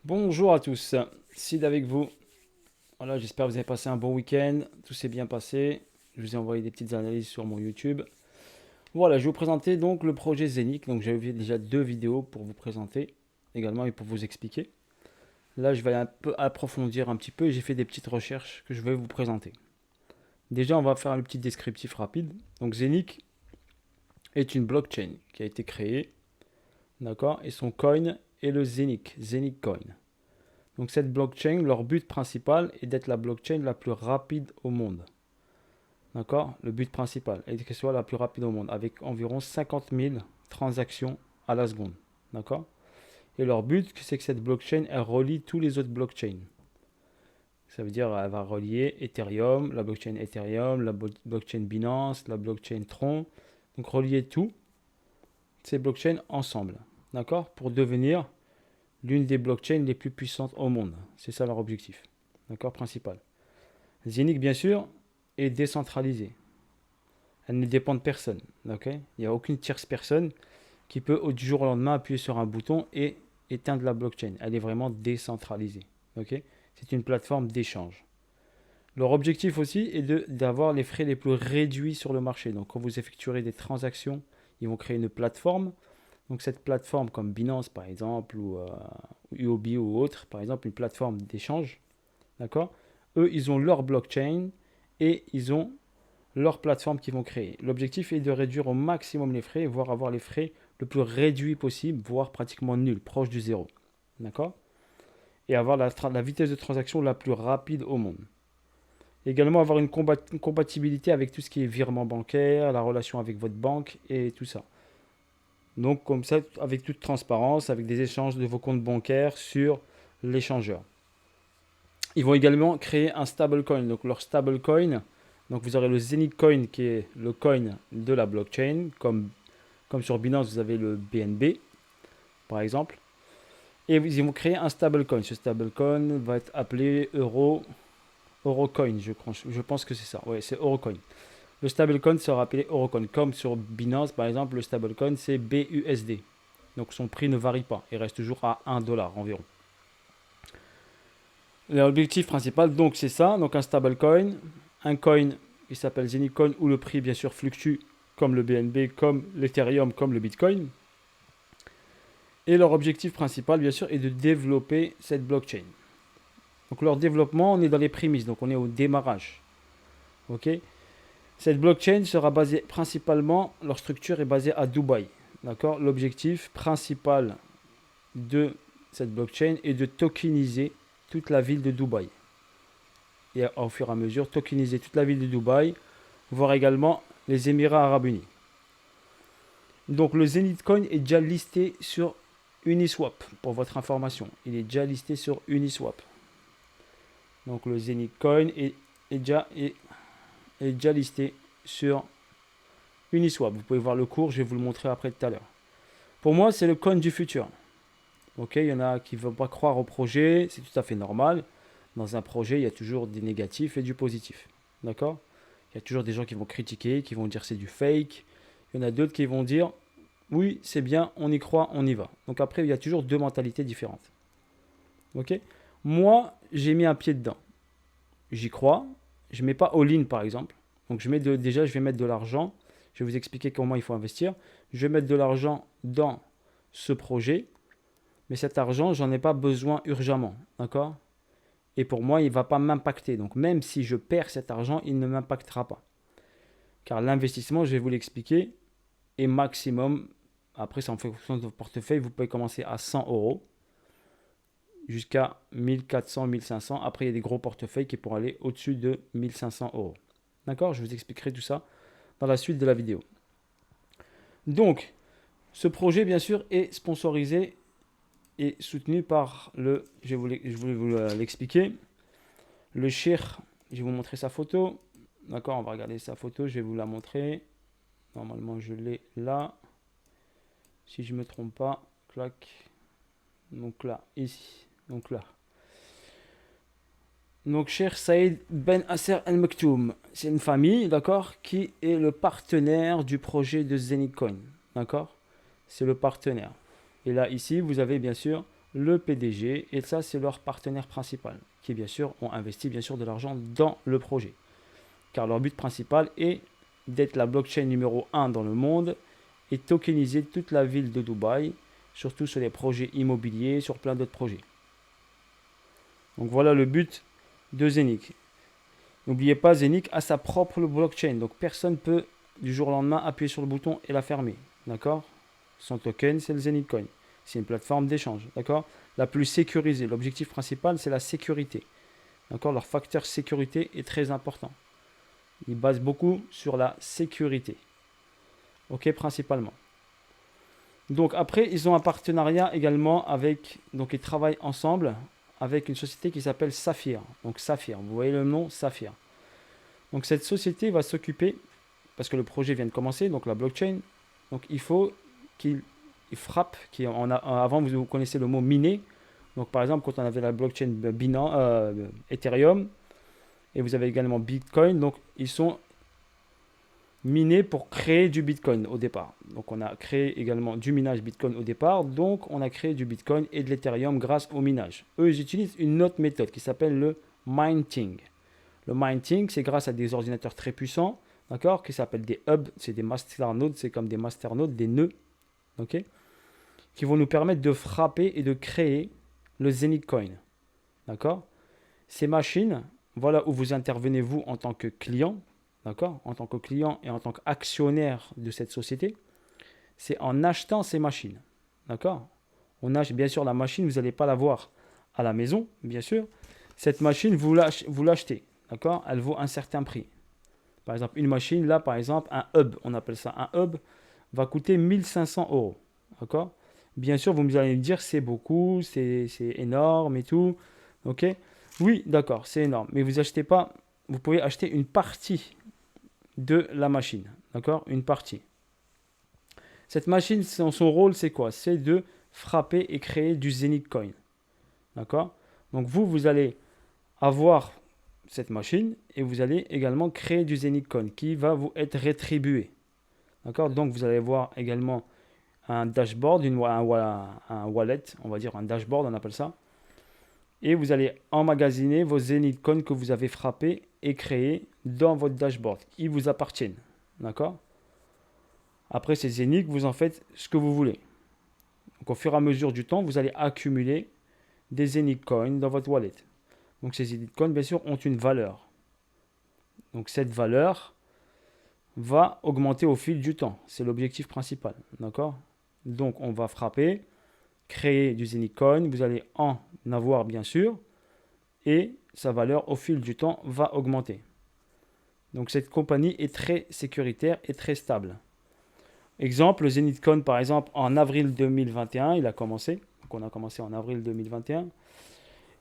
Bonjour à tous, Sid avec vous. Voilà, j'espère que vous avez passé un bon week-end, tout s'est bien passé. Je vous ai envoyé des petites analyses sur mon YouTube. Voilà, je vais vous présenter donc le projet Zenic. Donc j'ai fait déjà deux vidéos pour vous présenter également et pour vous expliquer. Là, je vais un peu approfondir un petit peu et j'ai fait des petites recherches que je vais vous présenter. Déjà, on va faire un petit descriptif rapide. Donc Zenic est une blockchain qui a été créée, d'accord, et son coin est le Zenic, Zenic Coin. Donc cette blockchain, leur but principal est d'être la blockchain la plus rapide au monde. D'accord. Le but principal est qu'elle soit la plus rapide au monde, avec environ 50 000 transactions à la seconde. D'accord. Et leur but, c'est que cette blockchain, elle relie tous les autres blockchains. Ça veut dire qu'elle va relier Ethereum, la blockchain Ethereum, la blockchain Binance, la blockchain Tron. Donc relier tous ces blockchains ensemble. D'accord. Pour devenir l'une des blockchains les plus puissantes au monde. C'est ça leur objectif. D'accord, principal. Zenic, bien sûr, est décentralisée. Elle ne dépend de personne. Okay. Il n'y a aucune tierce personne qui peut du jour au lendemain appuyer sur un bouton et éteindre la blockchain. Elle est vraiment décentralisée. Okay. C'est une plateforme d'échange. Leur objectif aussi est d'avoir les frais les plus réduits sur le marché. Donc quand vous effectuerez des transactions, ils vont créer une plateforme. Donc cette plateforme comme Binance par exemple ou UOB ou autre, par exemple une plateforme d'échange, d'accord. Eux, ils ont leur blockchain et ils ont leur plateforme qu'ils vont créer. L'objectif est de réduire au maximum les frais, voire avoir les frais le plus réduit possible, voire pratiquement nul, proche du zéro, d'accord. Et avoir la vitesse de transaction la plus rapide au monde. Également avoir une compatibilité avec tout ce qui est virement bancaire, la relation avec votre banque et tout ça. Donc comme ça, avec toute transparence, avec des échanges de vos comptes bancaires sur l'échangeur. Ils vont également créer un stablecoin. Donc leur stablecoin, donc vous aurez le Zenith Coin qui est le coin de la blockchain. Comme sur Binance, vous avez le BNB par exemple. Et ils vont créer un stablecoin. Ce stablecoin va être appelé Eurocoin, je pense que c'est ça. Ouais, c'est Eurocoin. Le stablecoin sera appelé Eurocoin. Comme sur Binance, par exemple, le stablecoin, c'est BUSD. Donc son prix ne varie pas. Il reste toujours à 1 $ environ. L'objectif principal, donc, c'est ça. Donc un stablecoin. Un coin, il s'appelle Zenitcoin, où le prix, bien sûr, fluctue comme le BNB, comme l'Ethereum, comme le Bitcoin. Et leur objectif principal, bien sûr, est de développer cette blockchain. Donc leur développement, on est dans les prémices, donc on est au démarrage. Ok. Cette blockchain sera basée principalement, leur structure est basée à Dubaï. D'accord. L'objectif principal de cette blockchain est de tokeniser toute la ville de Dubaï. Et au fur et à mesure, tokeniser toute la ville de Dubaï, voire également les Émirats Arabes Unis. Donc le Zenith Coin est déjà listé sur Uniswap, pour votre information. Il est déjà listé sur Uniswap. Donc le Zenith Coin est déjà listé sur Uniswap. Vous pouvez voir le cours, je vais vous le montrer après tout à l'heure. Pour moi, c'est le coin du futur. Ok, il y en a qui ne veulent pas croire au projet, c'est tout à fait normal. Dans un projet, il y a toujours des négatifs et du positif. D'accord. Il y a toujours des gens qui vont critiquer, qui vont dire c'est du fake. Il y en a d'autres qui vont dire oui, c'est bien, on y croit, on y va. Donc après, il y a toujours deux mentalités différentes. Ok. Moi, j'ai mis un pied dedans. J'y crois. Je ne mets pas all-in par exemple. Donc déjà, je vais mettre de l'argent. Je vais vous expliquer comment il faut investir. Je vais mettre de l'argent dans ce projet. Mais cet argent, j'en ai pas besoin urgemment. D'accord. Et pour moi, il ne va pas m'impacter. Donc même si je perds cet argent, il ne m'impactera pas. Car l'investissement, je vais vous l'expliquer, est maximum. Après, c'est en fonction de votre portefeuille. Vous pouvez commencer à 100 euros jusqu'à 1400, 1500. Après, il y a des gros portefeuilles qui pourront aller au-dessus de 1500 euros. D'accord. Je vous expliquerai tout ça dans la suite de la vidéo. Donc, ce projet, bien sûr, est sponsorisé et soutenu par le, je voulais vous l'expliquer, le Cheikh. Je vais vous montrer sa photo. D'accord, on va regarder sa photo, je vais vous la montrer. Normalement, je l'ai là. Si je ne me trompe pas, clac. Donc là, ici. Donc là. Donc, Cheikh Saïd Ben Asser El Mektoum. C'est une famille, d'accord, qui est le partenaire du projet de Zenith Coin. D'accord. C'est le partenaire. Et là, ici, vous avez bien sûr le PDG, et ça c'est leur partenaire principal, qui bien sûr ont investi bien sûr de l'argent dans le projet. Car leur but principal est d'être la blockchain numéro 1 dans le monde et tokeniser toute la ville de Dubaï, surtout sur les projets immobiliers, sur plein d'autres projets. Donc voilà le but de Zenic. N'oubliez pas, Zenic a sa propre blockchain, donc personne ne peut du jour au lendemain appuyer sur le bouton et la fermer. D'accord? Son token, c'est le Zenic Coin. C'est une plateforme d'échange. D'accord? La plus sécurisée. L'objectif principal, c'est la sécurité. D'accord? Leur facteur sécurité est très important. Ils basent beaucoup sur la sécurité. Ok, principalement. Donc après, ils ont un partenariat également avec, donc ils travaillent ensemble avec une société qui s'appelle Saphir. Donc Saphir, vous voyez le nom Saphir. Donc cette société va s'occuper, parce que le projet vient de commencer, donc la blockchain, donc il faut qu'il frappe, avant vous connaissez le mot miner, donc par exemple quand on avait la blockchain Binance, Ethereum, et vous avez également Bitcoin, donc ils sont minés pour créer du Bitcoin au départ. Donc on a créé également du minage Bitcoin au départ, donc on a créé du Bitcoin et de l'Ethereum grâce au minage. Eux, ils utilisent une autre méthode qui s'appelle le minting. Le minting, c'est grâce à des ordinateurs très puissants, d'accord, qui s'appellent des hubs, c'est des masternodes, c'est comme des masternodes, des nœuds, ok, qui vont nous permettre de frapper et de créer le Zenic Coin, d'accord. Ces machines, voilà où vous intervenez vous en tant que client, d'accord, en tant que client et en tant qu'actionnaire de cette société, c'est en achetant ces machines, d'accord. On achète bien sûr la machine, vous n'allez pas la voir à la maison, bien sûr. Cette machine, vous l'achetez. D'accord? Elle vaut un certain prix. Par exemple, une machine, là, par exemple, un hub, on appelle ça un hub, va coûter 1500 euros. D'accord? Bien sûr, vous allez me dire, c'est beaucoup, c'est énorme et tout. Ok? Oui, d'accord, c'est énorme. Mais vous achetez pas, vous pouvez acheter une partie de la machine. D'accord? Une partie. Cette machine, son rôle, c'est quoi? C'est de frapper et créer du Zenic Coin. D'accord? Donc vous allez avoir cette machine et vous allez également créer du Zenic Coin qui va vous être rétribué. D'accord? Donc vous allez voir également un dashboard, un wallet, on va dire un dashboard, on appelle ça. Et vous allez emmagasiner vos Zenic Coin que vous avez frappés et créés dans votre dashboard. Ils vous appartiennent. D'accord? Après ces Zenic, vous en faites ce que vous voulez. Donc au fur et à mesure du temps, vous allez accumuler des Zenic Coin dans votre wallet. Donc ces Zenic Coin, bien sûr, ont une valeur. Donc cette valeur va augmenter au fil du temps. C'est l'objectif principal. D'accord? Donc on va frapper, créer du Zenic Coin. Vous allez en avoir bien sûr. Et sa valeur au fil du temps va augmenter. Donc cette compagnie est très sécuritaire et très stable. Exemple, le Zenic Coin par exemple en avril 2021, il a commencé. Donc on a commencé en avril 2021.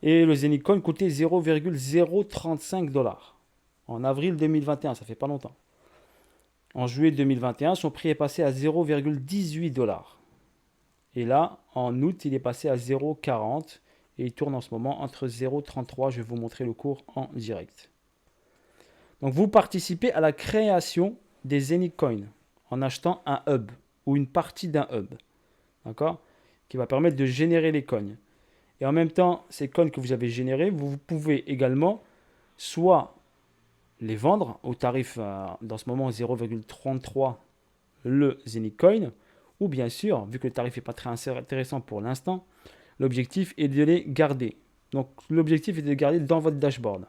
Et le Zenic Coin coûtait 0,035 $. En avril 2021, ça fait pas longtemps. En juillet 2021, son prix est passé à 0,18 $. Et là, en août, il est passé à 0,40 et il tourne en ce moment entre 0,33. Je vais vous montrer le cours en direct. Donc vous participez à la création des Zenic Coin en achetant un hub ou une partie d'un hub, d'accord, qui va permettre de générer les coins. Et en même temps, ces coins que vous avez générés, vous pouvez également soit les vendre au tarif, dans ce moment, 0,33 le Zenic Coin, ou bien sûr, vu que le tarif n'est pas très intéressant pour l'instant, l'objectif est de les garder. Donc l'objectif est de les garder dans votre dashboard.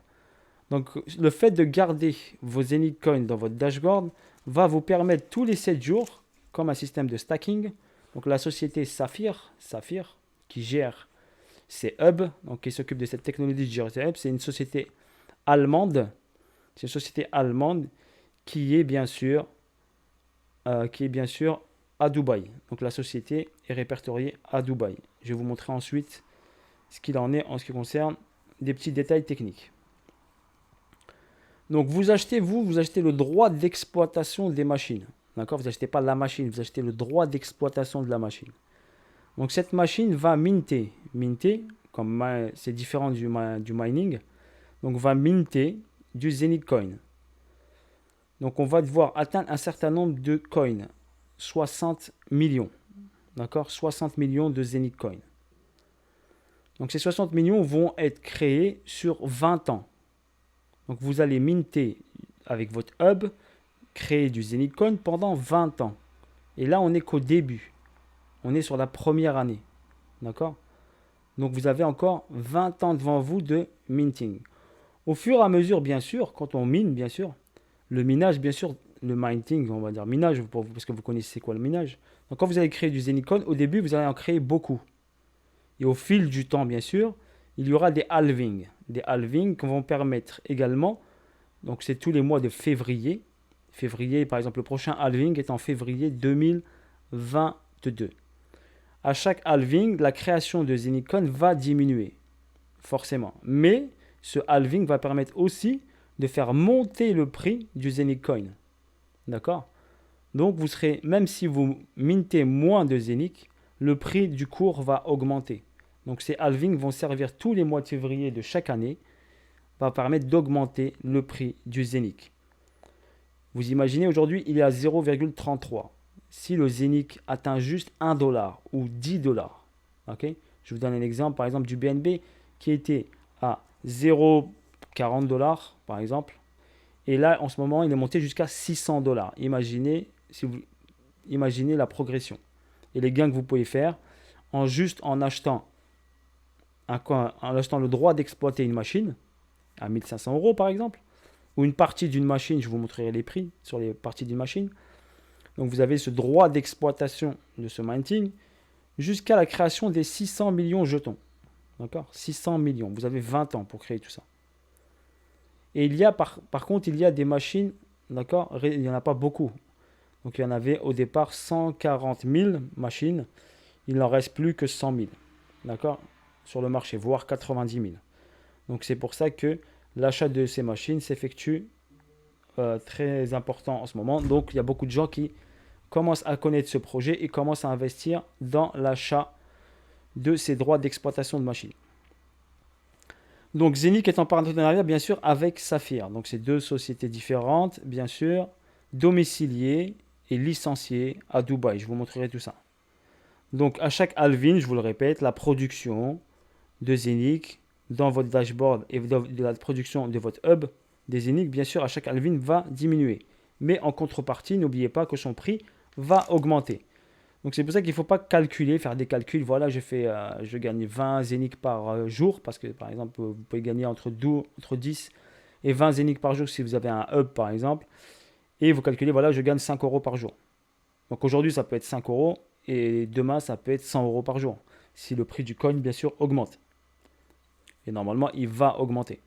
Donc le fait de garder vos Zenic Coin dans votre dashboard va vous permettre tous les 7 jours, comme un système de stacking, donc la société Saphir qui gère ces hubs, donc qui s'occupe de cette technologie de gérer ces hubs, c'est une société allemande. C'est une société allemande qui est bien sûr à Dubaï. Donc la société est répertoriée à Dubaï. Je vais vous montrer ensuite ce qu'il en est en ce qui concerne des petits détails techniques. Donc vous achetez le droit d'exploitation des machines. D'accord? Vous n'achetez pas la machine, vous achetez le droit d'exploitation de la machine. Donc cette machine va minter. Minter, comme c'est différent du mining, donc va minter du Zenic Coin. Donc on va devoir atteindre un certain nombre de coins. 60 millions. D'accord? 60 millions de Zenic Coin. Donc ces 60 millions vont être créés sur 20 ans. Donc vous allez minter avec votre hub, créer du Zenith Coin pendant 20 ans. Et là, on n'est qu'au début. On est sur la première année. D'accord? Donc vous avez encore 20 ans devant vous de minting. Au fur et à mesure, bien sûr, quand on mine, bien sûr, le minage, bien sûr, le mining, on va dire minage, parce que vous connaissez quoi le minage. Donc quand vous allez créer du Zenith Coin, au début, vous allez en créer beaucoup. Et au fil du temps, bien sûr, il y aura des halvings. Des halvings qui vont permettre également, donc c'est tous les mois de février. Février, par exemple, le prochain halving est en février 2022. À chaque halving, la création de Zenith Coin va diminuer, forcément. Mais ce halving va permettre aussi de faire monter le prix du Zenith Coin. D'accord? Donc, vous serez, même si vous mintez moins de Zenith, le prix du cours va augmenter. Donc, ces halvings vont servir tous les mois de février de chaque année, va permettre d'augmenter le prix du Zenith. Vous imaginez, aujourd'hui, il est à 0,33. Si le Zenith atteint juste 1 dollar ou 10 dollars, okay? Je vous donne un exemple, par exemple, du BNB qui était à 0,40 dollars, par exemple. Et là, en ce moment, il est monté jusqu'à 600 dollars. Imaginez la progression et les gains que vous pouvez faire en achetant le droit d'exploiter une machine à 1500 euros, par exemple, ou une partie d'une machine. Je vous montrerai les prix sur les parties d'une machine. Donc, vous avez ce droit d'exploitation de ce minting jusqu'à la création des 600 millions de jetons. D'accord? 600 millions. Vous avez 20 ans pour créer tout ça. Et il y a, par contre, il y a des machines, d'accord? Il n'y en a pas beaucoup. Donc, il y en avait au départ 140 000 machines. Il n'en reste plus que 100 000, d'accord? Sur le marché, voire 90 000. Donc, c'est pour ça que l'achat de ces machines s'effectue très important en ce moment. Donc, il y a beaucoup de gens qui commencent à connaître ce projet et commencent à investir dans l'achat de ces droits d'exploitation de machines. Donc, Zenith est en partenariat, bien sûr, avec Saphir. Donc, c'est deux sociétés différentes, bien sûr, domiciliées et licenciées à Dubaï. Je vous montrerai tout ça. Donc, à chaque halving, je vous le répète, la production de Zenith dans votre dashboard et de la production de votre hub des Zenith, bien sûr, à chaque halving va diminuer. Mais en contrepartie, n'oubliez pas que son prix va augmenter. Donc c'est pour ça qu'il ne faut pas calculer, faire des calculs. Voilà, je gagne 20 Zenith par jour, parce que par exemple, vous pouvez gagner entre 10 et 20 Zenith par jour si vous avez un hub par exemple. Et vous calculez, voilà, je gagne 5 euros par jour. Donc aujourd'hui, ça peut être 5 euros et demain, ça peut être 100 euros par jour. Si le prix du coin, bien sûr, augmente. Et normalement, il va augmenter.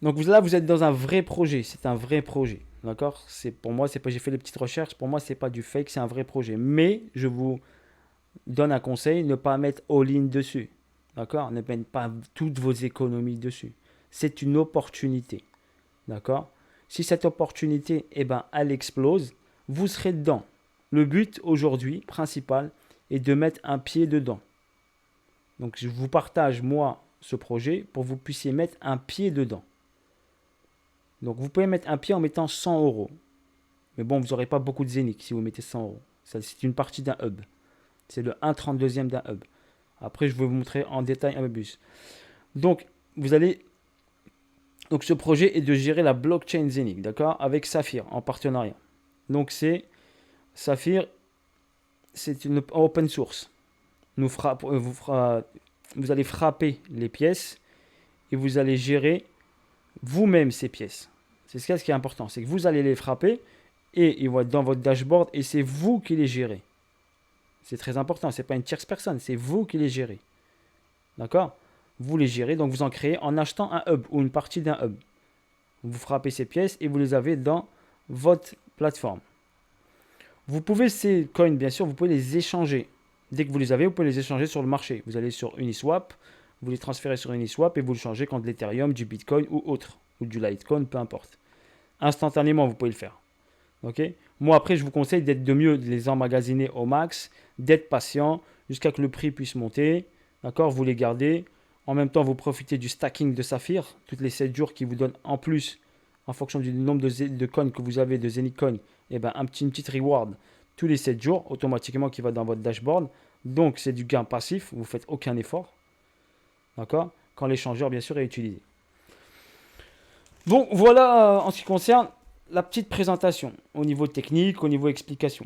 Donc là, vous êtes dans un vrai projet. C'est un vrai projet. D'accord? Pour moi, j'ai fait les petites recherches. Pour moi, ce n'est pas du fake, c'est un vrai projet. Mais je vous donne un conseil, ne pas mettre all-in dessus. D'accord? Ne mettre pas toutes vos économies dessus. C'est une opportunité. D'accord? Si cette opportunité, elle explose, vous serez dedans. Le but aujourd'hui, principal, est de mettre un pied dedans. Donc, je vous partage, moi, ce projet pour que vous puissiez mettre un pied dedans. Donc, vous pouvez mettre un pied en mettant 100 euros. Mais bon, vous n'aurez pas beaucoup de Zenith si vous mettez 100 euros. C'est une partie d'un hub. C'est le 1/32e d'un hub. Après, je vais vous montrer en détail un peu plus. Donc, donc, ce projet est de gérer la blockchain Zenith, d'accord, avec Saphir en partenariat. Donc, Saphir, c'est une open source. Vous allez frapper les pièces et vous allez gérer vous-même ces pièces. C'est ce qui est important, c'est que vous allez les frapper et ils vont être dans votre dashboard et c'est vous qui les gérez. C'est très important, ce n'est pas une tierce personne, c'est vous qui les gérez. D'accord? Vous les gérez, donc vous en créez en achetant un hub ou une partie d'un hub. Vous frappez ces pièces et vous les avez dans votre plateforme. Vous pouvez, ces coins, bien sûr, vous pouvez les échanger. Dès que vous les avez, vous pouvez les échanger sur le marché. Vous allez sur Uniswap, vous les transférez sur Uniswap et vous le changez contre de l'Ethereum, du Bitcoin ou autre, ou du Litecoin, peu importe. Instantanément, vous pouvez le faire. Okay? Moi, après, je vous conseille d'être de mieux de les emmagasiner au max, d'être patient jusqu'à que le prix puisse monter. D'accord? Vous les gardez. En même temps, vous profitez du stacking de Saphir, toutes les 7 jours qui vous donnent en plus, en fonction du nombre de coins que vous avez, de Zenith Coin, une petite reward tous les 7 jours, automatiquement qui va dans votre dashboard. Donc, c'est du gain passif. Vous ne faites aucun effort. D'accord? Quand l'échangeur, bien sûr, est utilisé. Bon, voilà en ce qui concerne la petite présentation au niveau technique, au niveau explication.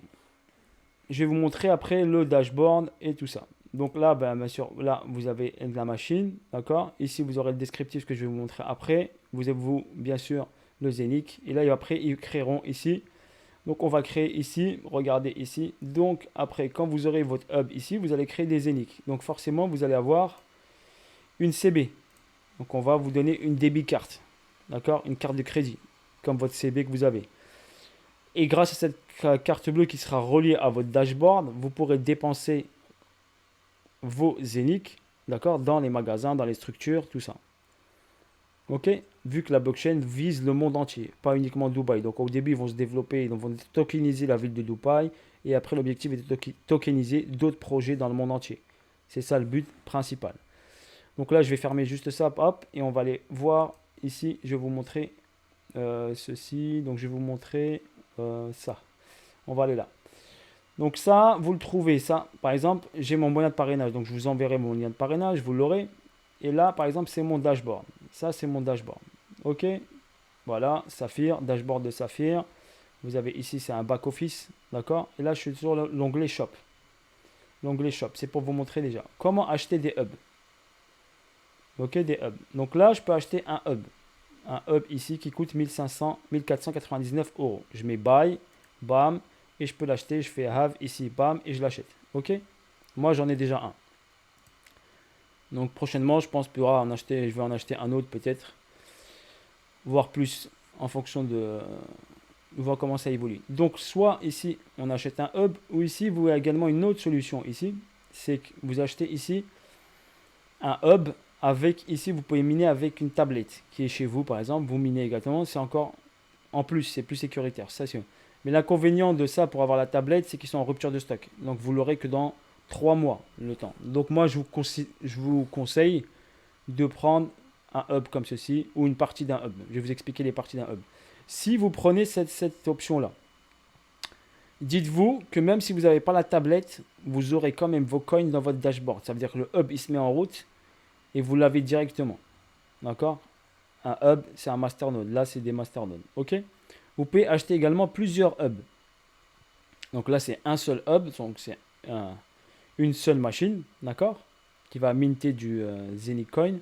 Je vais vous montrer après le dashboard et tout ça. Donc là, ben, bien sûr, là, vous avez la machine, d'accord? Ici, vous aurez le descriptif que je vais vous montrer après. Vous avez, bien sûr, le Zenic. Et là, après, ils créeront ici. Donc, on va créer ici. Regardez ici. Donc, après, quand vous aurez votre hub ici, vous allez créer des Zenic. Donc, forcément, vous allez avoir une CB. Donc, on va vous donner une débit carte. D'accord? Une carte de crédit, comme votre CB que vous avez. Et grâce à cette carte bleue qui sera reliée à votre dashboard, vous pourrez dépenser vos Zenic, d'accord, dans les magasins, dans les structures, tout ça. Ok? Vu que la blockchain vise le monde entier, pas uniquement Dubaï. Donc au début, ils vont se développer, ils vont tokeniser la ville de Dubaï. Et après, l'objectif est de tokeniser d'autres projets dans le monde entier. C'est ça le but principal. Donc là, je vais fermer juste ça, hop, et on va aller voir ici. Je vais vous montrer ceci. Donc je vais vous montrer ça. On va aller là. Donc ça, vous le trouvez, ça. Par exemple, j'ai mon moyen de parrainage. Donc je vous enverrai mon lien de parrainage, vous l'aurez. Et là, par exemple, c'est mon dashboard. Ça, c'est mon dashboard. OK? Voilà, Saphir, dashboard de Saphir. Vous avez ici, c'est un back-office. D'accord? Et là, je suis sur l'onglet Shop. L'onglet Shop, c'est pour vous montrer déjà. Comment acheter des hubs. OK, des hubs. Donc là, je peux acheter un hub. Un hub ici qui coûte 1499 euros. Je mets Buy, bam. Et je peux l'acheter, je fais Have ici, bam, et je l'achète. Ok? Moi, j'en ai déjà un. Donc, prochainement, je pense pouvoir en acheter, je vais en acheter un autre peut-être. Voire plus, en fonction de voir comment ça évolue. Donc, soit ici, on achète un hub, ou ici, vous avez également une autre solution ici. C'est que vous achetez ici un hub avec, ici, vous pouvez miner avec une tablette qui est chez vous, par exemple. Vous minez également, c'est encore en plus, c'est plus sécuritaire. Ça, c'est... Mais l'inconvénient de ça pour avoir la tablette, c'est qu'ils sont en rupture de stock. Donc vous l'aurez que dans 3 mois le temps. Donc moi, je vous conseille de prendre un hub comme ceci ou une partie d'un hub. Je vais vous expliquer les parties d'un hub. Si vous prenez cette option-là, dites-vous que même si vous n'avez pas la tablette, vous aurez quand même vos coins dans votre dashboard. Ça veut dire que le hub, il se met en route et vous l'avez directement. D'accord? Un hub, c'est un masternode. Là, c'est des masternodes. OK? Vous pouvez acheter également plusieurs hubs. Donc là, c'est un seul hub, donc c'est une seule machine, d'accord, qui va minter du Zenic Coin.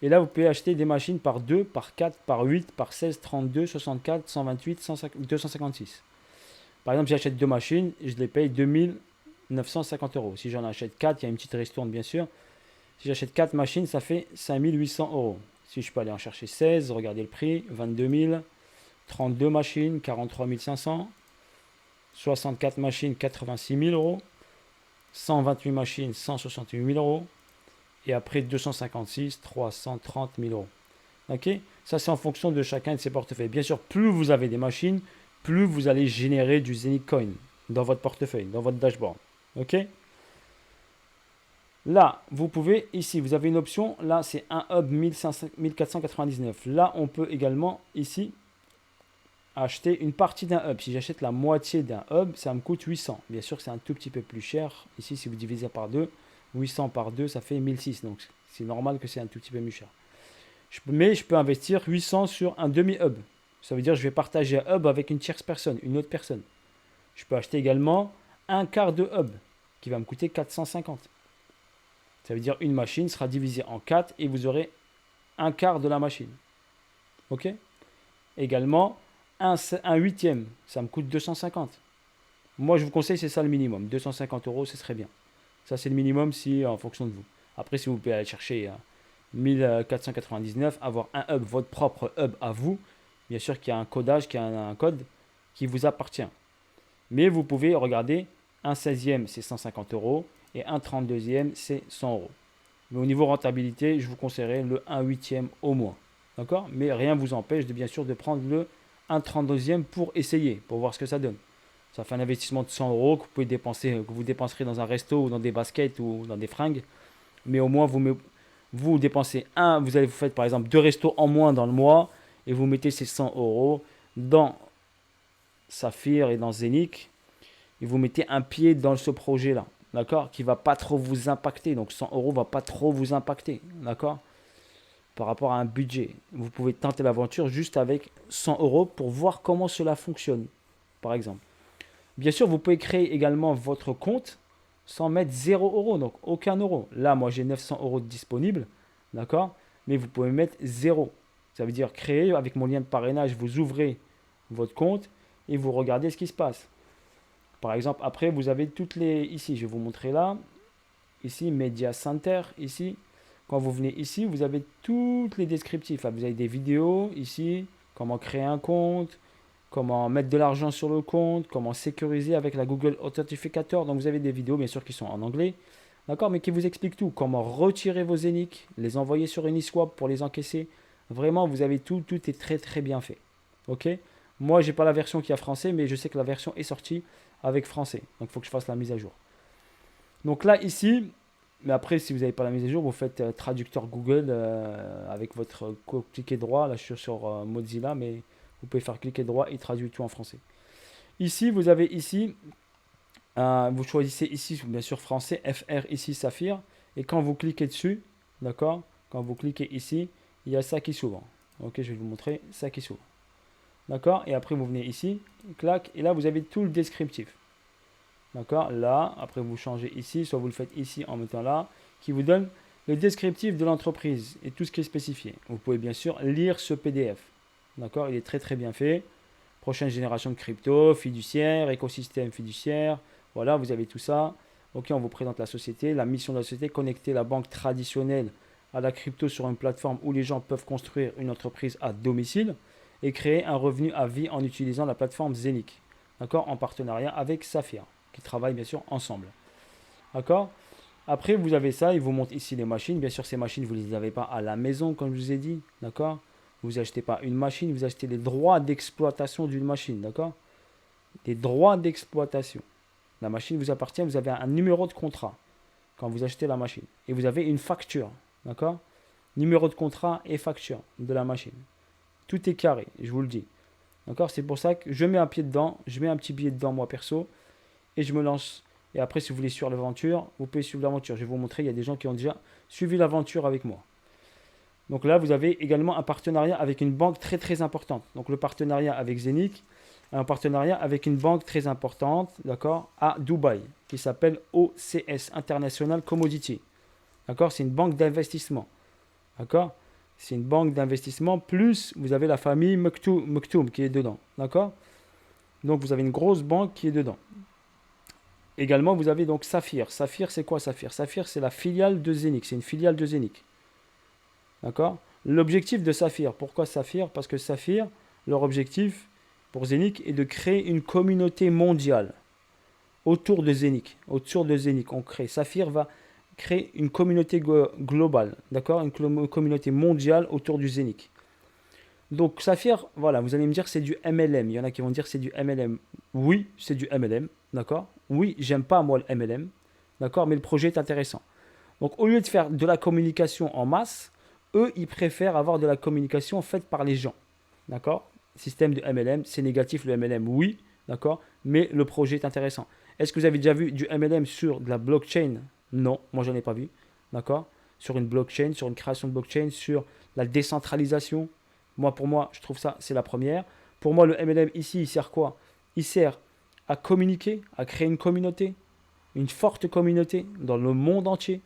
Et là, vous pouvez acheter des machines par 2, par 4, par 8, par 16, 32, 64, 128, 256. Par exemple, j'achète deux machines, je les paye 2950 euros. Si j'en achète 4, il y a une petite ristourne bien sûr. Si j'achète 4 machines, ça fait 5800 euros. Si je peux aller en chercher 16, regardez le prix, 22 000. 32 machines, 43 500. 64 machines, 86 000 euros. 128 machines, 168 000 euros. Et après 256, 330 000 euros. Ok? Ça, c'est en fonction de chacun de ses portefeuilles. Bien sûr, plus vous avez des machines, plus vous allez générer du Zenic Coin dans votre portefeuille, dans votre dashboard. Ok? Là, vous pouvez, ici, vous avez une option. Là, c'est un hub 1499. Là, on peut également, ici, acheter une partie d'un hub. Si j'achète la moitié d'un hub, ça me coûte 800. Bien sûr que c'est un tout petit peu plus cher. Ici, si vous divisez par 2, 800 par 2, ça fait 1006. Donc, c'est normal que c'est un tout petit peu plus cher. Mais je peux investir 800 sur un demi-hub. Ça veut dire que je vais partager un hub avec une tierce personne, une autre personne. Je peux acheter également un quart de hub qui va me coûter 450. Ça veut dire une machine sera divisée en 4 et vous aurez un quart de la machine. Ok? Également, un huitième, ça me coûte 250. Moi, je vous conseille, c'est ça le minimum. 250 euros, ce serait bien. Ça, c'est le minimum si en fonction de vous. Après, si vous pouvez aller chercher 1499, avoir un hub, votre propre hub à vous, bien sûr qu'il y a un codage, qu'il y a un code qui vous appartient. Mais vous pouvez regarder, un 16e, c'est 150 euros et un 32e, c'est 100 euros. Mais au niveau rentabilité, je vous conseillerais le 1 huitième au moins. D'accord? Mais rien ne vous empêche de bien sûr de prendre le 1 32e pour essayer, pour voir ce que ça donne. Ça fait un investissement de 100 euros que vous pouvez dépenser, que vous dépenserez dans un resto ou dans des baskets ou dans des fringues. Mais au moins, vous dépensez vous faites par exemple 2 restos en moins dans le mois et vous mettez ces 100 euros dans Saphir et dans Zenic et vous mettez un pied dans ce projet-là. d'accord, qui ne va pas trop vous impacter. Donc 100 euros ne va pas trop vous impacter, d'accord, par rapport à un budget. Vous pouvez tenter l'aventure juste avec 100 euros pour voir comment cela fonctionne, par exemple. Bien sûr, vous pouvez créer également votre compte sans mettre 0 euros, donc aucun euro. Là, moi, j'ai 900 euros disponibles, d'accord, mais vous pouvez mettre 0. Ça veut dire créer avec mon lien de parrainage, vous ouvrez votre compte et vous regardez ce qui se passe. Par exemple, après, vous avez toutes les... Ici, je vais vous montrer là. Ici, Media Center. Ici, quand vous venez ici, vous avez toutes les descriptifs. Vous avez des vidéos ici, comment créer un compte, comment mettre de l'argent sur le compte, comment sécuriser avec la Google Authentificator. Donc, vous avez des vidéos, bien sûr, qui sont en anglais. D'accord, mais qui vous expliquent tout. Comment retirer vos Zenic, les envoyer sur Uniswap pour les encaisser. Vraiment, vous avez tout. Tout est très, très bien fait. OK? Moi, j'ai pas la version qui a français, mais je sais que la version est sortie avec français. Donc, il faut que je fasse la mise à jour. Donc là, ici, mais après, si vous n'avez pas la mise à jour, vous faites traducteur Google avec votre cliquer droit. Là, je suis sur Mozilla, mais vous pouvez faire cliquer droit et traduire tout en français. Ici, vous avez ici, vous choisissez ici, bien sûr, français, FR ici, Saphir. Et quand vous cliquez dessus, d'accord, quand vous cliquez ici, il y a ça qui s'ouvre. Ok, je vais vous montrer ça qui s'ouvre. D'accord, et après vous venez ici, clac, et là vous avez tout le descriptif. D'accord, là, après vous changez ici, soit vous le faites ici en mettant là, qui vous donne le descriptif de l'entreprise et tout ce qui est spécifié. Vous pouvez bien sûr lire ce PDF. D'accord, il est très très bien fait. Prochaine génération de crypto, fiduciaire, écosystème fiduciaire. Voilà, vous avez tout ça. Ok, on vous présente la société, la mission de la société, connecter la banque traditionnelle à la crypto sur une plateforme où les gens peuvent construire une entreprise à domicile et créer un revenu à vie en utilisant la plateforme Zenic, d'accord, en partenariat avec Saphir, qui travaillent bien sûr ensemble. D'accord. Après, vous avez ça, il vous montre ici les machines. Bien sûr, ces machines, vous ne les avez pas à la maison, comme je vous ai dit, d'accord. Vous achetez pas une machine, vous achetez les droits d'exploitation d'une machine, d'accord. Les droits d'exploitation. La machine vous appartient, vous avez un numéro de contrat quand vous achetez la machine. Et vous avez une facture, d'accord. Numéro de contrat et facture de la machine. Tout est carré, je vous le dis. D'accord, c'est pour ça que je mets un pied dedans, je mets un petit billet dedans moi perso, et je me lance. Et après, si vous voulez suivre l'aventure, vous pouvez suivre l'aventure. Je vais vous montrer, il y a des gens qui ont déjà suivi l'aventure avec moi. Donc là, vous avez également un partenariat avec une banque très très importante. Donc le partenariat avec Zenic, un partenariat avec une banque très importante, d'accord, à Dubaï, qui s'appelle OCS, International Commodity. D'accord, c'est une banque d'investissement. D'accord. C'est une banque d'investissement, plus vous avez la famille Mektoum qui est dedans. D'accord. Donc vous avez une grosse banque qui est dedans. Également, vous avez donc Saphir. Saphir, c'est quoi Saphir? Saphir, c'est la filiale de Zenic. C'est une filiale de Zenic. D'accord. L'objectif de Saphir, pourquoi Saphir? Parce que Saphir, leur objectif pour Zenic est de créer une communauté mondiale autour de Zenic. Autour de Zenic, on crée. Saphir va créer une communauté globale, d'accord, une communauté mondiale autour du Zenic. Donc Saphir, voilà, vous allez me dire c'est du MLM. Il y en a qui vont dire c'est du MLM. Oui, c'est du MLM, d'accord. Oui, j'aime pas moi le MLM, d'accord, mais le projet est intéressant. Donc au lieu de faire de la communication en masse, eux, ils préfèrent avoir de la communication faite par les gens, d'accord. Système de MLM, c'est négatif le MLM, oui, d'accord, mais le projet est intéressant. Est-ce que vous avez déjà vu du MLM sur de la blockchain? Non, moi j'en ai pas vu, d'accord. Sur une blockchain, sur une création de blockchain, sur la décentralisation. Pour moi, je trouve ça, c'est la première. Pour moi, le MLM ici, il sert quoi? Il sert à communiquer, à créer une communauté, une forte communauté dans le monde entier.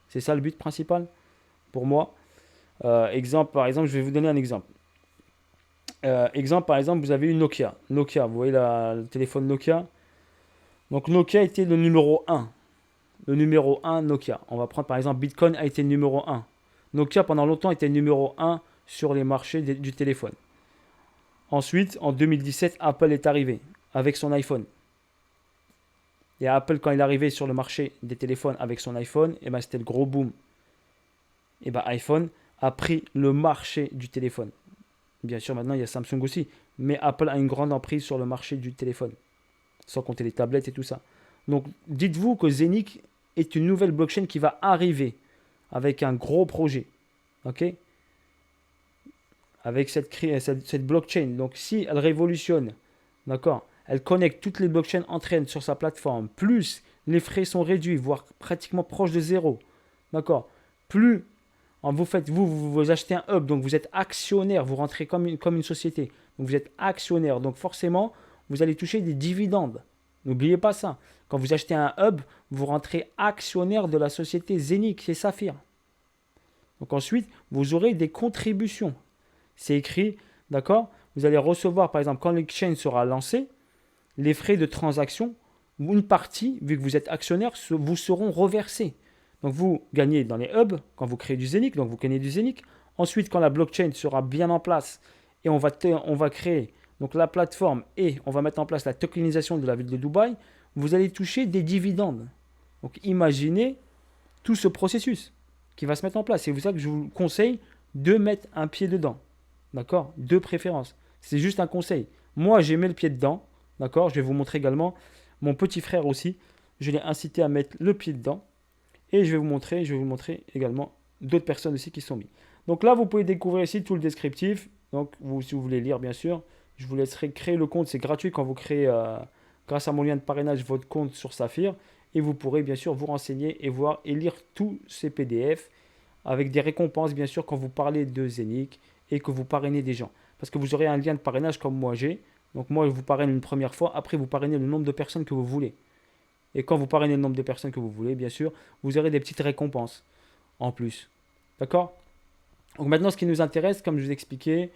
C'est ça le but principal pour moi. Par exemple, je vais vous donner un exemple. Par exemple, vous avez une Nokia. Nokia, vous voyez le téléphone Nokia. Donc Nokia était le numéro 1. Le numéro 1 Nokia. On va prendre par exemple Bitcoin a été le numéro 1. Nokia pendant longtemps était le numéro 1 sur les marchés du téléphone. Ensuite, en 2017, Apple est arrivé avec son iPhone. Et Apple, quand il est arrivé sur le marché des téléphones avec son iPhone, et ben c'était le gros boom. Et ben iPhone a pris le marché du téléphone. Bien sûr, maintenant il y a Samsung aussi, mais Apple a une grande emprise sur le marché du téléphone, sans compter les tablettes et tout ça. Donc, dites-vous que Zenic est une nouvelle blockchain qui va arriver avec un gros projet. Ok? Avec cette blockchain. Donc, si elle révolutionne, d'accord, elle connecte toutes les blockchains entre elles sur sa plateforme, plus les frais sont réduits, voire pratiquement proches de zéro. D'accord. Plus vous achetez un hub, donc vous êtes actionnaire, vous rentrez comme une société. Donc vous êtes actionnaire, donc forcément, vous allez toucher des dividendes. N'oubliez pas ça. Quand vous achetez un hub, vous rentrez actionnaire de la société Zenic et Saphir. Donc ensuite, vous aurez des contributions. C'est écrit, d'accord? Vous allez recevoir, par exemple, quand l'exchange sera lancé, les frais de transaction, une partie, vu que vous êtes actionnaire, vous seront reversés. Donc vous gagnez dans les hubs quand vous créez du Zenic, donc vous gagnez du Zenic. Ensuite, quand la blockchain sera bien en place et on va créer donc la plateforme et on va mettre en place la tokenisation de la ville de Dubaï, vous allez toucher des dividendes. Donc imaginez tout ce processus qui va se mettre en place. C'est pour ça que je vous conseille de mettre un pied dedans. D'accord? De préférence. C'est juste un conseil. Moi, j'ai mis le pied dedans. D'accord? Je vais vous montrer également. Mon petit frère aussi, je l'ai incité à mettre le pied dedans. Et je vais vous montrer également d'autres personnes aussi qui sont mis. Donc là, vous pouvez découvrir ici tout le descriptif. Donc, si vous voulez lire, bien sûr, je vous laisserai créer le compte. C'est gratuit quand vous créez, grâce à mon lien de parrainage, votre compte sur Saphir. Et vous pourrez bien sûr vous renseigner et voir et lire tous ces PDF avec des récompenses, bien sûr, quand vous parlez de Zenic et que vous parrainez des gens. Parce que vous aurez un lien de parrainage comme moi j'ai. Donc moi, je vous parraine une première fois. Après, vous parrainez le nombre de personnes que vous voulez. Et quand vous parrainez le nombre de personnes que vous voulez, bien sûr, vous aurez des petites récompenses en plus. D'accord? Donc maintenant, ce qui nous intéresse, comme je vous expliquais,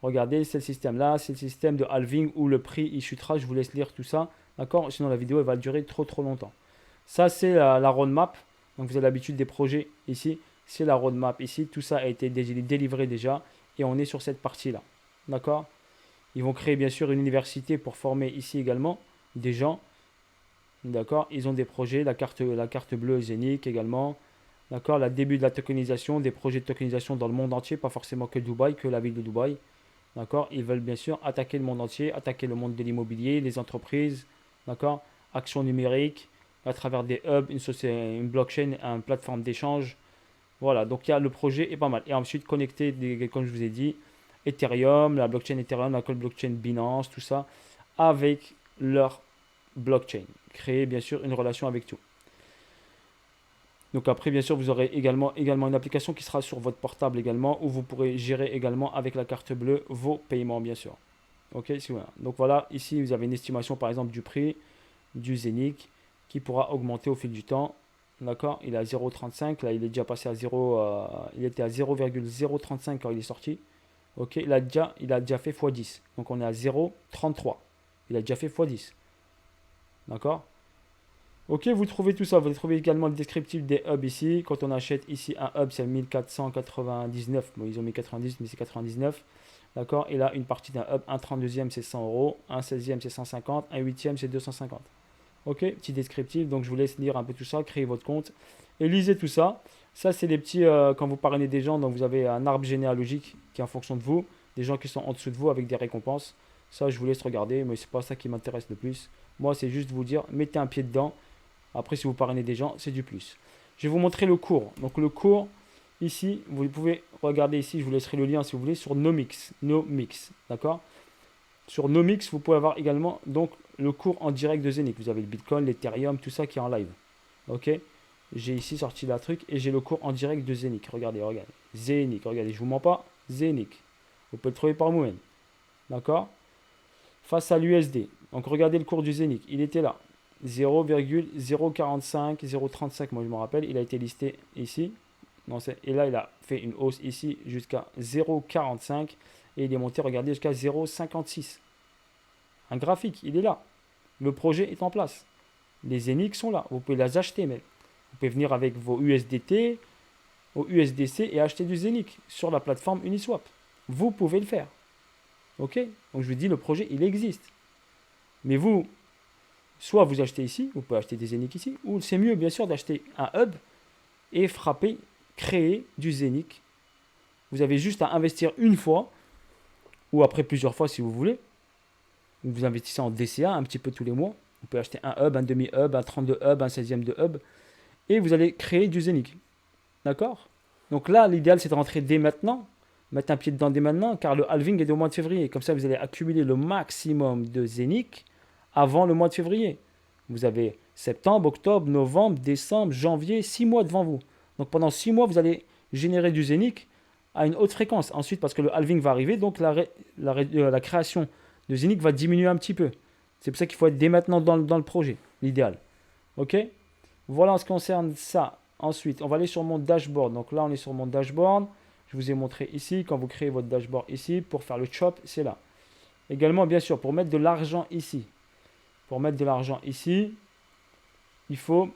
regardez, c'est le système-là, c'est le système de halving où le prix il chutera. Je vous laisse lire tout ça. D'accord? Sinon, la vidéo elle va durer trop longtemps. Ça, c'est la roadmap. Donc vous avez l'habitude des projets ici. C'est la roadmap ici. Tout ça a été délivré déjà. Et on est sur cette partie-là. D'accord? Ils vont créer bien sûr une université pour former ici également des gens. D'accord? Ils ont des projets, la carte bleue Zenic également. D'accord? Le début de la tokenisation, des projets de tokenisation dans le monde entier, pas forcément que Dubaï, que la ville de Dubaï. D'accord? Ils veulent bien sûr attaquer le monde entier, attaquer le monde de l'immobilier, les entreprises. D'accord? Action numérique, à travers des hubs, une blockchain, une plateforme d'échange. Voilà, donc le projet est pas mal. Et ensuite, connecter, comme je vous ai dit, Ethereum, la blockchain Ethereum, la blockchain Binance, tout ça, avec leur blockchain. Créer bien sûr une relation avec tout. Donc après, bien sûr, vous aurez également une application qui sera sur votre portable également, où vous pourrez gérer également avec la carte bleue vos paiements, bien sûr. Ok, voilà. Donc voilà, ici, vous avez une estimation, par exemple, du prix du Zenic qui pourra augmenter au fil du temps. D'accord? Il est à 0,35. Là, il est déjà passé à 0. Il était à 0,035 quand il est sorti. Ok, il a déjà fait x10. Donc on est à 0,33. Il a déjà fait x10. D'accord? Ok, vous trouvez tout ça. Vous trouvez également le descriptif des hubs ici. Quand on achète ici un hub, c'est 1499. Bon, ils ont mis 90, mais c'est 99. D'accord? Et là, une partie d'un hub, un 32e, c'est 100 euros. Un 16e, c'est 150. Un 8e, c'est 250. Ok, petit descriptif. Donc, je vous laisse lire un peu tout ça. Créez votre compte. Et lisez tout ça. Ça, c'est les petits. Quand vous parrainez des gens, donc vous avez un arbre généalogique qui est en fonction de vous. Des gens qui sont en dessous de vous avec des récompenses. Ça, je vous laisse regarder. Mais c'est pas ça qui m'intéresse le plus. Moi, c'est juste vous dire, mettez un pied dedans. Après, si vous parrainez des gens, c'est du plus. Je vais vous montrer le cours. Donc, le cours, ici, vous pouvez regarder ici. Je vous laisserai le lien si vous voulez sur Nomix. Nomix, d'accord? Sur Nomix, vous pouvez avoir également donc le cours en direct de Zenic. Vous avez le Bitcoin, l'Ethereum, tout ça qui est en live. Ok? J'ai ici sorti la truc et j'ai le cours en direct de Zenic. Regardez. Zenic, regardez, je vous mens pas. Zenic. Vous pouvez le trouver par vous-même. D'accord? Face à l'USD. Donc, regardez le cours du Zenic. Il était là. 0,045, 0,35, moi je me rappelle, il a été listé ici. Et là, il a fait une hausse ici jusqu'à 0,45 et il est monté, regardez, jusqu'à 0,56. Un graphique, il est là. Le projet est en place. Les Zenic sont là. Vous pouvez les acheter, mais vous pouvez venir avec vos USDT, vos USDC et acheter du Zenic sur la plateforme Uniswap. Vous pouvez le faire. Ok? Donc je vous dis, le projet, il existe. Mais vous, soit vous achetez ici, vous pouvez acheter des Zenic ici, ou c'est mieux bien sûr d'acheter un hub et créer du Zenic. Vous avez juste à investir une fois, ou après plusieurs fois si vous voulez. Vous investissez en DCA un petit peu tous les mois. Vous pouvez acheter un hub, un demi-hub, un 32 hub, un 16e de hub, et vous allez créer du Zenic. D'accord? Donc là, l'idéal c'est de rentrer dès maintenant, mettre un pied dedans dès maintenant, car le halving est au mois de février. Comme ça, vous allez accumuler le maximum de Zenic avant le mois de février. Vous avez septembre, octobre, novembre, décembre, janvier, 6 mois devant vous. Donc pendant 6 mois, vous allez générer du Zénith à une haute fréquence. Ensuite, parce que le halving va arriver, donc la création de Zénith va diminuer un petit peu. C'est pour ça qu'il faut être dès maintenant dans le projet, l'idéal. Ok? Voilà en ce qui concerne ça. Ensuite, on va aller sur mon dashboard. Donc là, on est sur mon dashboard. Je vous ai montré ici, quand vous créez votre dashboard ici, pour faire le chop, c'est là. Également, bien sûr, pour mettre de l'argent ici. Pour mettre de l'argent ici, il faut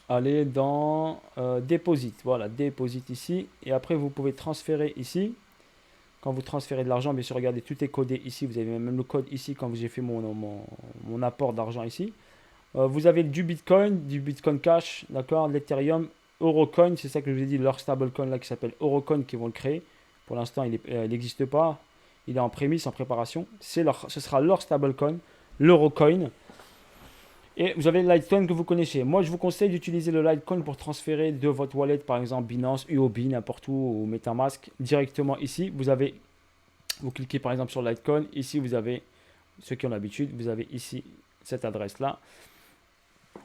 aller dans Deposit. Voilà, Deposit ici. Et après, vous pouvez transférer ici. Quand vous transférez de l'argent, bien sûr, regardez, tout est codé ici. Vous avez même le code ici quand j'ai fait mon apport d'argent ici. Vous avez du Bitcoin Cash, d'accord, l'Ethereum, Eurocoin, c'est ça que je vous ai dit, leur stablecoin là qui s'appelle Eurocoin qui vont le créer. Pour l'instant, il n'existe pas. Il est en prémisse, en préparation. Ce sera leur stablecoin, l'Eurocoin. Et vous avez le Litecoin que vous connaissez. Moi, je vous conseille d'utiliser le Litecoin pour transférer de votre wallet, par exemple Binance, UOB, n'importe où, ou MetaMask, directement ici. Vous cliquez par exemple sur Litecoin. Ici, vous avez, ceux qui ont l'habitude, vous avez ici cette adresse-là.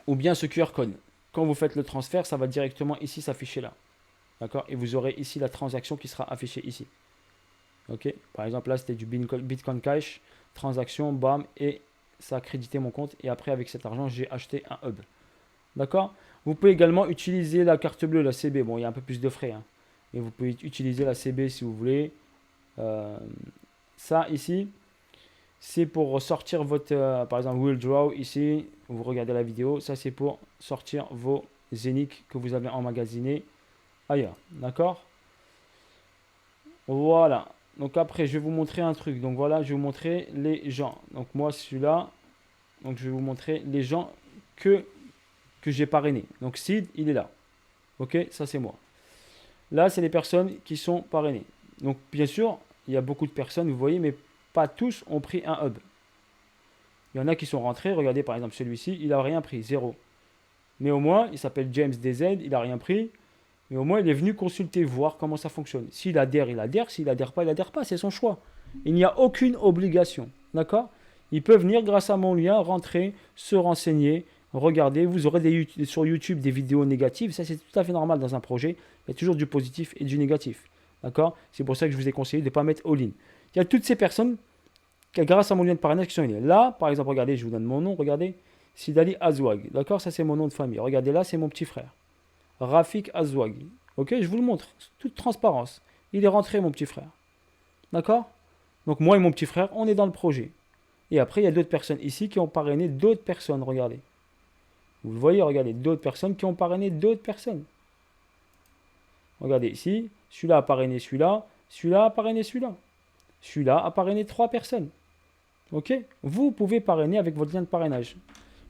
Ou bien ce QR code. Quand vous faites le transfert, ça va directement ici s'afficher là. D'accord? Et vous aurez ici la transaction qui sera affichée ici. Ok? Par exemple, là, c'était du Bitcoin Cash, transaction, bam, et ça a crédité mon compte. Et après, avec cet argent, j'ai acheté un hub. D'accord? Vous pouvez également utiliser la carte bleue, la CB. Bon, il y a un peu plus de frais. Hein. Et vous pouvez utiliser la CB si vous voulez. Ça, ici, c'est pour sortir votre, par exemple, Withdraw ici. Vous regardez la vidéo. Ça, c'est pour sortir vos Zénith que vous avez emmagasinés ailleurs. D'accord? Voilà. Donc après, je vais vous montrer un truc. Donc voilà, je vais vous montrer les gens. Donc moi, celui-là, donc je vais vous montrer les gens que j'ai parrainés. Donc Sid, il est là. Ok, ça c'est moi. Là, c'est les personnes qui sont parrainées. Donc bien sûr, il y a beaucoup de personnes, vous voyez, mais pas tous ont pris un hub. Il y en a qui sont rentrés. Regardez par exemple celui-ci, il n'a rien pris, zéro. Mais au moins, il s'appelle James DZ, il n'a rien pris. Mais au moins, il est venu consulter, voir comment ça fonctionne. S'il adhère, il adhère. S'il adhère pas, il adhère pas. C'est son choix. Il n'y a aucune obligation. D'accord? Il peut venir, grâce à mon lien, rentrer, se renseigner, regarder. Vous aurez sur YouTube des vidéos négatives. Ça, c'est tout à fait normal dans un projet. Il y a toujours du positif et du négatif. D'accord? C'est pour ça que je vous ai conseillé de ne pas mettre all-in. Il y a toutes ces personnes qui, grâce à mon lien de parrainage, qui sont là. Là, par exemple, regardez, je vous donne mon nom. Regardez. Sidali Azwag. D'accord? Ça, c'est mon nom de famille. Regardez là, c'est mon petit frère. Rafik Azwag. Ok, je vous le montre, toute transparence. Il est rentré, mon petit frère. D'accord? Donc moi et mon petit frère, on est dans le projet. Et après, il y a d'autres personnes ici qui ont parrainé d'autres personnes, regardez. Vous le voyez, regardez, d'autres personnes qui ont parrainé d'autres personnes. Regardez ici, celui-là a parrainé celui-là, celui-là a parrainé celui-là. Celui-là a parrainé 3 personnes. Ok? Vous pouvez parrainer avec votre lien de parrainage.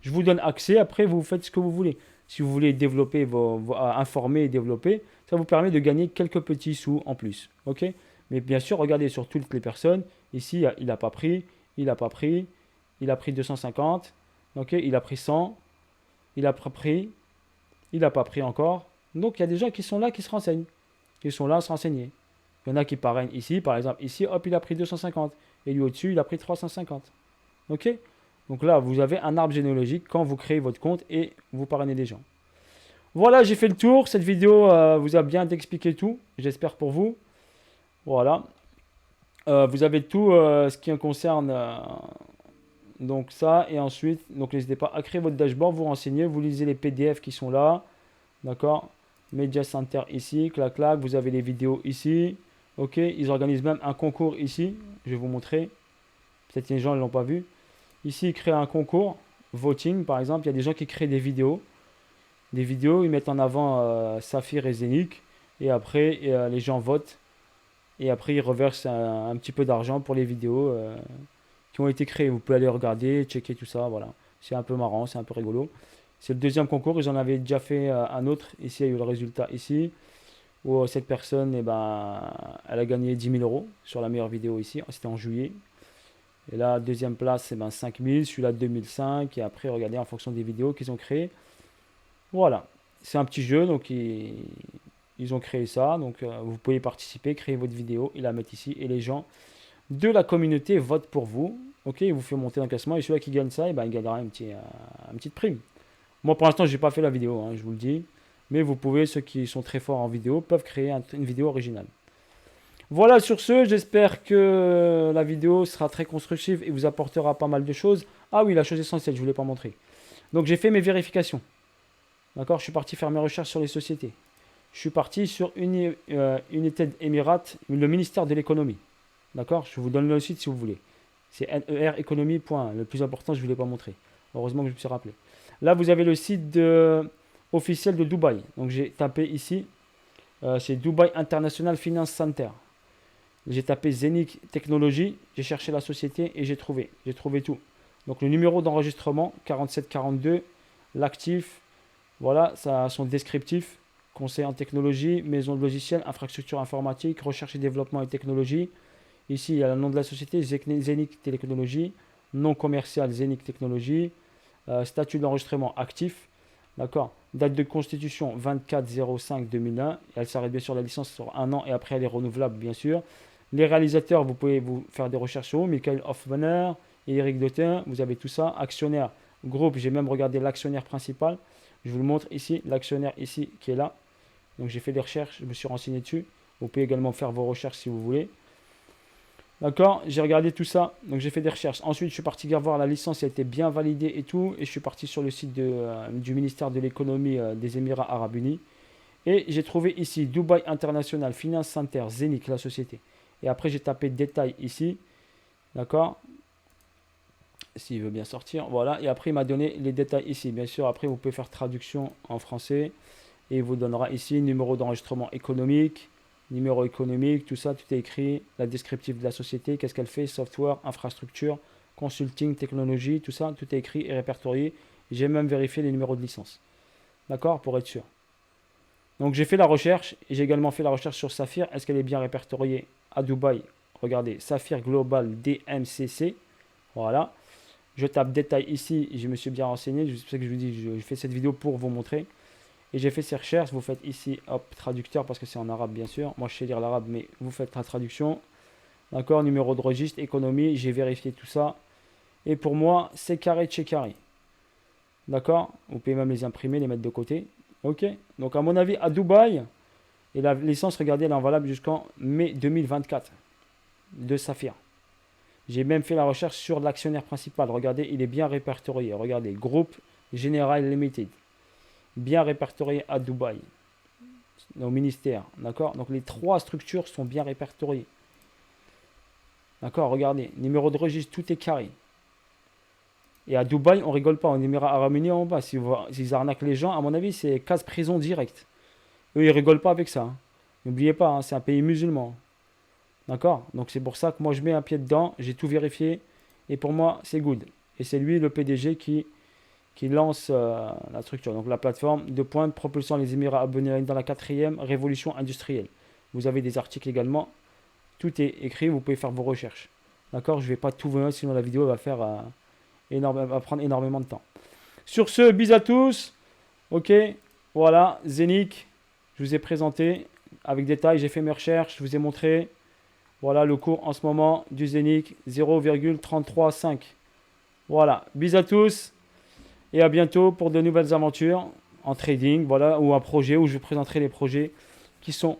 Je vous donne accès, après vous faites ce que vous voulez. Si vous voulez développer, informer et développer, ça vous permet de gagner quelques petits sous en plus. Ok? Mais bien sûr, regardez sur toutes les personnes. Ici, il n'a pas pris, il n'a pas pris, il a pris 250, ok? Il a pris 100, il n'a pas pris, il n'a pas pris encore. Donc, il y a des gens qui sont là, qui se renseignent. Qui sont là à se renseigner. Il y en a qui parrainent ici, par exemple. Ici, hop, il a pris 250. Et lui au-dessus, il a pris 350. Ok? Donc là, vous avez un arbre généalogique quand vous créez votre compte et vous parrainez des gens. Voilà, j'ai fait le tour. Cette vidéo vous a bien expliqué tout, j'espère pour vous. Voilà. Vous avez tout ce qui concerne donc ça. Et ensuite, donc n'hésitez pas à créer votre dashboard, vous renseignez, vous lisez les PDF qui sont là. D'accord? Media Center ici, clac clac. Vous avez les vidéos ici. Ok, ils organisent même un concours ici. Je vais vous montrer. Peut-être que les gens ne l'ont pas vu. Ici, ils créent un concours, voting par exemple. Il y a des gens qui créent des vidéos. Ils mettent en avant Saphir et Zénith. Et après, les gens votent. Et après, ils reversent un petit peu d'argent pour les vidéos qui ont été créées. Vous pouvez aller regarder, checker tout ça. Voilà. C'est un peu marrant, c'est un peu rigolo. C'est le deuxième concours. Ils en avaient déjà fait un autre. Ici, il y a eu le résultat ici. Où cette personne, elle a gagné 10 000 euros sur la meilleure vidéo ici. C'était en juillet. Et là, deuxième place, 5 000. Celui-là, 2005. Et après, regardez en fonction des vidéos qu'ils ont créées. Voilà. C'est un petit jeu. Donc, ils ont créé ça. Donc, vous pouvez participer, créer votre vidéo et la mettre ici. Et les gens de la communauté votent pour vous. Ok, il vous fait monter l'encaissement. Et celui qui gagne ça, eh ben, il gagnera une petite prime. Moi, pour l'instant, je n'ai pas fait la vidéo, hein, je vous le dis. Mais vous pouvez, ceux qui sont très forts en vidéo, peuvent créer une vidéo originale. Voilà, sur ce, j'espère que la vidéo sera très constructive et vous apportera pas mal de choses. Ah oui, la chose essentielle, je ne vous l'ai pas montré. Donc, j'ai fait mes vérifications. D'accord, je suis parti faire mes recherches sur les sociétés. Je suis parti sur United Emirates, le ministère de l'économie. D'accord, je vous donne le site si vous voulez. C'est nereconomy.1. Le plus important, je ne vous l'ai pas montré. Heureusement que je me suis rappelé. Là, vous avez le site officiel de Dubaï. Donc, j'ai tapé ici. C'est Dubai International Finance Center. J'ai tapé Zenith Technologies. J'ai cherché la société et j'ai trouvé. J'ai trouvé tout. Donc, le numéro d'enregistrement, 4742. L'actif. Voilà, ça a son descriptif. Conseil en technologie, maison de logiciels, infrastructure informatique, recherche et développement et technologie. Ici, il y a le nom de la société, Zenith Technologies. Nom commercial, Zenith Technologies. Statut d'enregistrement actif. D'accord. Date de constitution 24-05-2001. Elle s'arrête bien sûr la licence sur un an et après elle est renouvelable bien sûr. Les réalisateurs, vous pouvez vous faire des recherches sur eux. Michael Hoffmanner et Eric Dotin. Vous avez tout ça. Actionnaire, groupe. J'ai même regardé l'actionnaire principal. Je vous le montre ici. L'actionnaire ici qui est là. Donc j'ai fait des recherches. Je me suis renseigné dessus. Vous pouvez également faire vos recherches si vous voulez. D'accord, j'ai regardé tout ça, donc j'ai fait des recherches. Ensuite, je suis parti voir la licence, elle était bien validée et tout. Et je suis parti sur le site du ministère de l'économie des Émirats Arabes Unis. Et j'ai trouvé ici Dubai International Finance Center, Zenith, la société. Et après, j'ai tapé détail ici. D'accord, s'il veut bien sortir. Voilà, et après, il m'a donné les détails ici. Bien sûr, après, vous pouvez faire traduction en français. Et il vous donnera ici numéro d'enregistrement économique. Numéro économique, tout ça, tout est écrit. La descriptive de la société, qu'est-ce qu'elle fait, software, infrastructure, consulting, technologie, tout ça, tout est écrit et répertorié. J'ai même vérifié les numéros de licence. D'accord, pour être sûr. Donc j'ai fait la recherche et j'ai également fait la recherche sur Saphir. Est-ce qu'elle est bien répertoriée à Dubaï? Regardez, Saphir Global DMCC. Voilà. Je tape détail ici, je me suis bien renseigné. C'est pour ça que je vous dis, je fais cette vidéo pour vous montrer. Et j'ai fait ces recherches, vous faites ici, hop, traducteur, parce que c'est en arabe bien sûr. Moi je sais lire l'arabe, mais vous faites la traduction. D'accord, numéro de registre, économie, j'ai vérifié tout ça. Et pour moi, c'est carré de chez carré. D'accord, vous pouvez même les imprimer, les mettre de côté. Ok, donc à mon avis, à Dubaï, et la licence, regardez, elle est valable jusqu'en mai 2024 de Saphir. J'ai même fait la recherche sur l'actionnaire principal. Regardez, il est bien répertorié. Regardez, groupe General Limited. Bien répertorié à Dubaï, au ministère, d'accord. Donc les trois structures sont bien répertoriées, d'accord. Regardez, numéro de registre, tout est carré. Et à Dubaï, on rigole pas. En Émirats Arabes Unis en bas, s'ils arnaquent les gens, à mon avis, c'est casse prison direct. Eux, ils rigolent pas avec ça, hein. N'oubliez pas, hein, c'est un pays musulman, d'accord. Donc c'est pour ça que moi je mets un pied dedans. J'ai tout vérifié et pour moi c'est good. Et c'est lui le PDG qui lance la structure, donc la plateforme de pointe propulsant les Émirats Arabes Unis dans la 4e révolution industrielle. Vous avez des articles également, tout est écrit, vous pouvez faire vos recherches. D'accord, je ne vais pas tout vous donner, sinon la vidéo va prendre énormément de temps. Sur ce, bis à tous. Ok, voilà, Zenith, je vous ai présenté avec détail, j'ai fait mes recherches, je vous ai montré. Voilà le cours en ce moment du Zenith, 0,335. Voilà, bis à tous. Et à bientôt pour de nouvelles aventures en trading, voilà, ou un projet où je vous présenterai les projets qui sont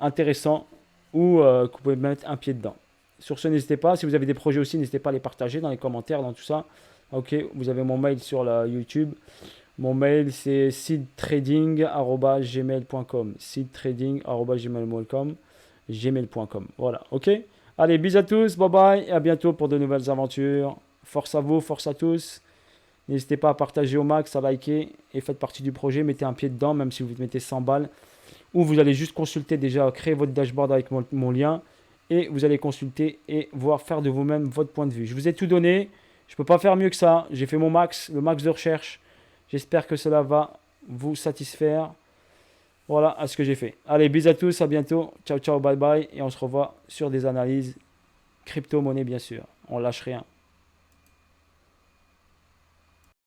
intéressants ou que vous pouvez mettre un pied dedans. Sur ce, n'hésitez pas. Si vous avez des projets aussi, n'hésitez pas à les partager dans les commentaires, dans tout ça. Ok, vous avez mon mail sur la YouTube. Mon mail, c'est seedtrading@gmail.com. seedtrading@gmail.com. Voilà, ok. Allez, bisous à tous, bye bye, et à bientôt pour de nouvelles aventures. Force à vous, force à tous. N'hésitez pas à partager au max, à liker et faites partie du projet. Mettez un pied dedans, même si vous mettez 100 balles. Ou vous allez juste consulter déjà, créer votre dashboard avec mon lien. Et vous allez consulter et voir faire de vous-même votre point de vue. Je vous ai tout donné. Je ne peux pas faire mieux que ça. J'ai fait mon max, le max de recherche. J'espère que cela va vous satisfaire. Voilà à ce que j'ai fait. Allez, bisous à tous, à bientôt. Ciao, ciao, bye bye. Et on se revoit sur des analyses crypto-monnaie, bien sûr. On lâche rien.